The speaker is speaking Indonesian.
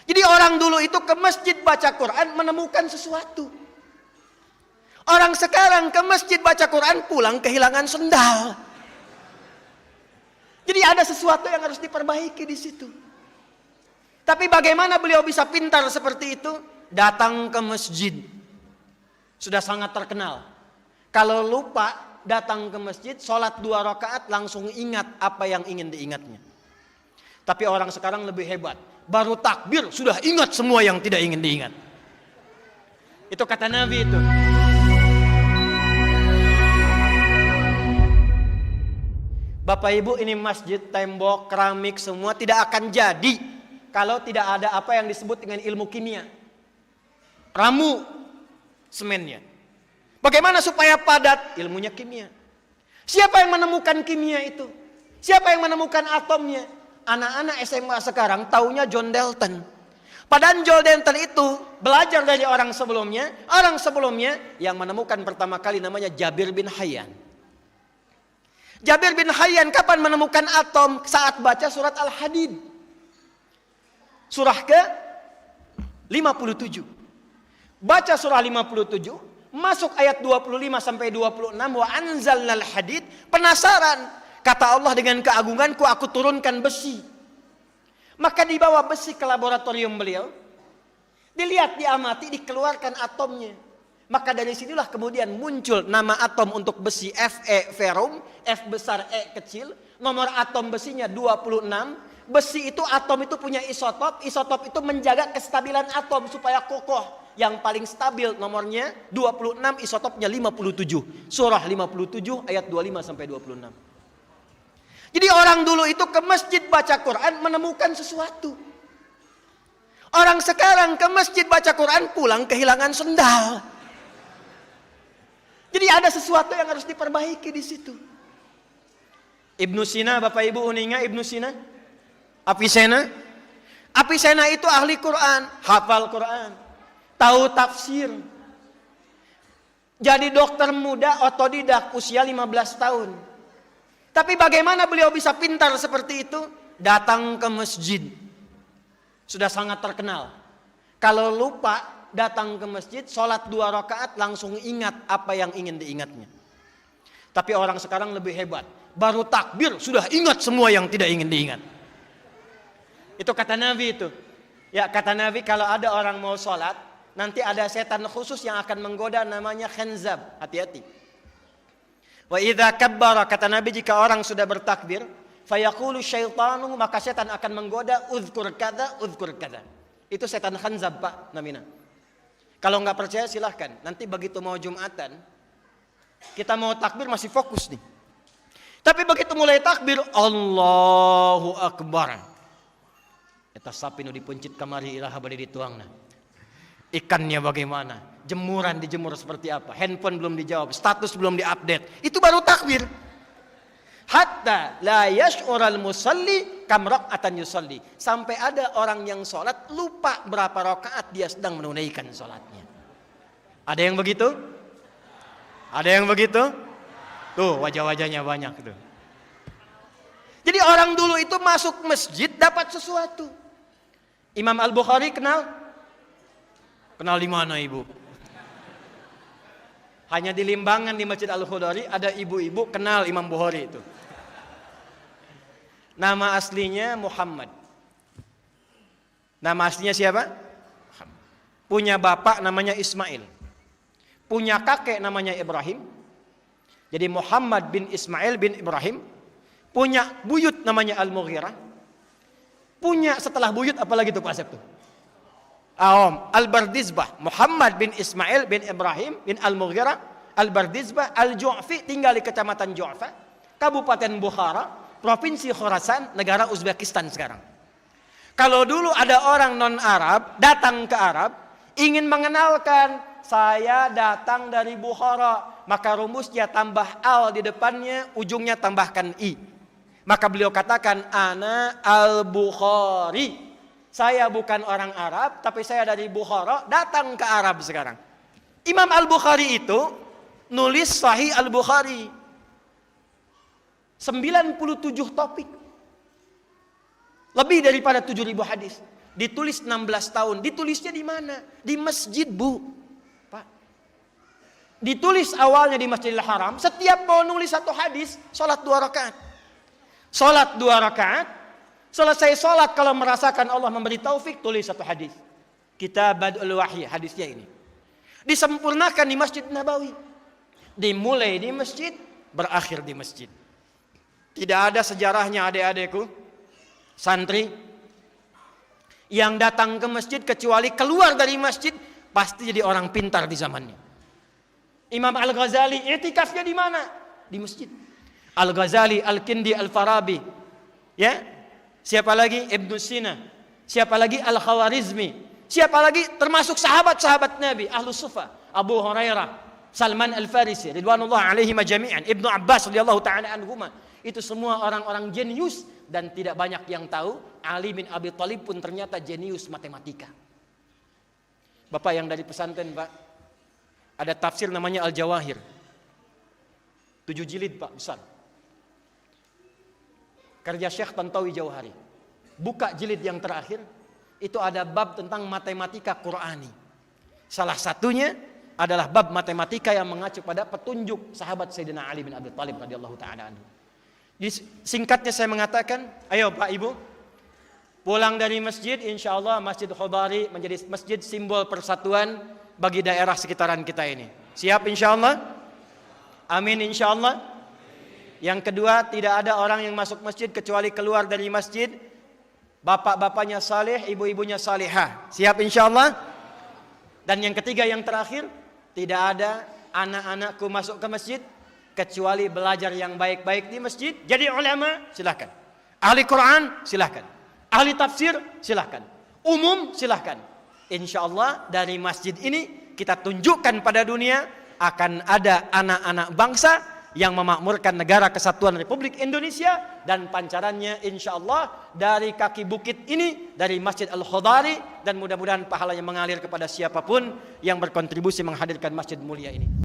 Jadi orang dulu itu ke masjid baca Quran menemukan sesuatu. Orang sekarang ke masjid baca Quran pulang kehilangan sendal. Jadi ada sesuatu yang harus diperbaiki di situ. Tapi bagaimana beliau bisa pintar seperti itu? Datang ke masjid. Sudah sangat terkenal. Kalau lupa datang ke masjid, sholat 2 rakaat langsung ingat apa yang ingin diingatnya. Tapi orang sekarang lebih hebat. Baru takbir sudah ingat semua yang tidak ingin diingat. Itu kata Nabi itu. Bapak Ibu, ini masjid, tembok, keramik semua tidak akan jadi kalau tidak ada apa yang disebut dengan ilmu kimia. Ramu semennya. Bagaimana supaya padat? Ilmunya kimia. Siapa yang menemukan kimia itu? Siapa yang menemukan atomnya? Anak-anak SMA sekarang taunya John Dalton. Padahal John Dalton itu belajar dari orang sebelumnya. Orang sebelumnya yang menemukan pertama kali namanya Jabir bin Hayyan. Jabir bin Hayyan kapan menemukan atom? Saat baca surat Al-Hadid. Surah ke 57. Baca surah 57, masuk ayat 25 sampai 26, wa anzalnal hadid, penasaran. Kata Allah, dengan keagunganku aku turunkan besi. Maka dibawa besi ke laboratorium beliau. Dilihat, diamati, dikeluarkan atomnya. Maka dari sinilah kemudian muncul nama atom untuk besi Fe ferrum, F besar E kecil. Nomor atom besinya 26. Besi itu, atom itu punya isotop. Isotop itu menjaga kestabilan atom supaya kokoh. Yang paling stabil nomornya 26, isotopnya 57. Surah 57 ayat 25 sampai 26. Jadi orang dulu itu ke masjid baca Quran menemukan sesuatu. Orang sekarang ke masjid baca Quran pulang kehilangan sendal. Jadi ada sesuatu yang harus diperbaiki di situ. Ibnu Sina, Bapak Ibu uninga Ibnu Sina? Avicenna? Avicenna itu ahli Quran, hafal Quran, tahu tafsir. Jadi dokter muda otodidak usia 15 tahun. Tapi bagaimana beliau bisa pintar seperti itu? Datang ke masjid. Sudah sangat terkenal. Kalau lupa datang ke masjid, sholat 2 rakaat langsung ingat apa yang ingin diingatnya. Tapi orang sekarang lebih hebat. Baru takbir sudah ingat semua yang tidak ingin diingat. Itu kata Nabi itu. Ya, kata Nabi, kalau ada orang mau sholat, nanti ada setan khusus yang akan menggoda, namanya khanzab. Hati-hati. Wa idza kabbara, kata Nabi, jika orang sudah bertakbir, fayaqulu syaitanu, maka setan akan menggoda, uzkur kada, uzkur kada. Itu setan khanzab, Pak Namina. Kalau nggak percaya silahkan. Nanti begitu mau Jumatan, kita mau takbir masih fokus nih. Tapi begitu mulai takbir, Allahu Akbar. Eta sapi nu dipencit kamari ilaha bade dituangna. Ikannya bagaimana? Jemuran dijemur seperti apa? Handphone belum dijawab, status belum diupdate. Itu baru takbir. Hatta la yash'ural musalli kam raka'atan yusalli. Sampai ada orang yang sholat lupa berapa rakaat dia sedang menunaikan sholatnya. Ada yang begitu? Ada yang begitu? Tuh wajah-wajahnya banyak tuh. Jadi orang dulu itu masuk masjid dapat sesuatu. Imam Al-Bukhari kenal? Kenal di mana ibu? Hanya di Limbangan di Masjid Al-Khudari ada ibu-ibu kenal Imam Bukhari itu. Nama aslinya Muhammad. Nama aslinya siapa? Punya bapak namanya Ismail. Punya kakek namanya Ibrahim. Jadi Muhammad bin Ismail bin Ibrahim. Punya buyut namanya Al-Mughirah. Punya setelah buyut apalagi tuh Pak Asep tuh? Al-Bardizbah. Muhammad bin Ismail bin Ibrahim bin Al-Mughirah. Al-Bardizbah Al-Ju'fi, tinggal di kecamatan Ju'fa, Kabupaten Bukhara, Provinsi Khorasan, negara Uzbekistan sekarang. Kalau dulu ada orang non-Arab datang ke Arab, ingin mengenalkan, saya datang dari Bukhara, maka rumusnya tambah al di depannya, ujungnya tambahkan i. Maka beliau katakan, ana al-Bukhari. Saya bukan orang Arab, tapi saya dari Bukhara, datang ke Arab sekarang. Imam Al-Bukhari itu nulis Sahih Al-Bukhari. 97 topik. Lebih daripada 7.000 hadis. Ditulis 16 tahun. Ditulisnya di mana? Di masjid, Bu. Pak. Ditulis awalnya di Masjidil Haram. Setiap mau nulis satu hadis, sholat 2 rakaat. Sholat 2 rakaat. Selesai sholat, kalau merasakan Allah memberi taufik, tulis satu hadis. Kitab Badul Wahyi, hadisnya ini. Disempurnakan di Masjid Nabawi. Dimulai di masjid, berakhir di masjid. Tidak ada sejarahnya adik-adikku, santri, yang datang ke masjid kecuali keluar dari masjid pasti jadi orang pintar di zamannya. Imam Al-Ghazali i'tikafnya di mana? Di masjid. Al-Ghazali, Al-Kindi, Al-Farabi. Ya? Siapa lagi? Ibnu Sina. Siapa lagi? Al-Khawarizmi. Siapa lagi? Termasuk sahabat-sahabat Nabi, Ahlus Sufa, Abu Hurairah, Salman Al-Farisi, ridwanullah alaihi jami'an, Ibnu Abbas radhiyallahu ta'ala anhuma. Itu semua orang-orang jenius dan tidak banyak yang tahu Ali bin Abi Thalib pun ternyata jenius matematika. Bapak yang dari pesantren, Pak, ada tafsir namanya Al-Jawahir. 7 jilid, Pak, besar. Karya Syekh Tantawi Jauhari. Buka jilid yang terakhir, itu ada bab tentang matematika Qur'ani. Salah satunya adalah bab matematika yang mengacu pada petunjuk sahabat Sayyidina Ali bin Abi Thalib radhiyallahu ta'ala anhu. Singkatnya saya mengatakan, ayo Pak Ibu, pulang dari masjid, insya Allah Masjid Khobari menjadi masjid simbol persatuan bagi daerah sekitaran kita ini. Siap insya Allah? Amin insya Allah. Yang kedua, tidak ada orang yang masuk masjid kecuali keluar dari masjid bapak-bapaknya saleh, ibu-ibunya salihah. Siap insya Allah? Dan yang ketiga, yang terakhir, tidak ada anak-anakku masuk ke masjid kecuali belajar yang baik-baik di masjid. Jadi ulama, silahkan. Ahli Quran, silahkan. Ahli tafsir, silahkan. Umum, silahkan. Insya Allah dari masjid ini kita tunjukkan pada dunia akan ada anak-anak bangsa yang memakmurkan negara kesatuan Republik Indonesia, dan pancarannya insya Allah dari kaki bukit ini, dari Masjid Al-Khudari, dan mudah-mudahan pahalanya mengalir kepada siapapun yang berkontribusi menghadirkan masjid mulia ini.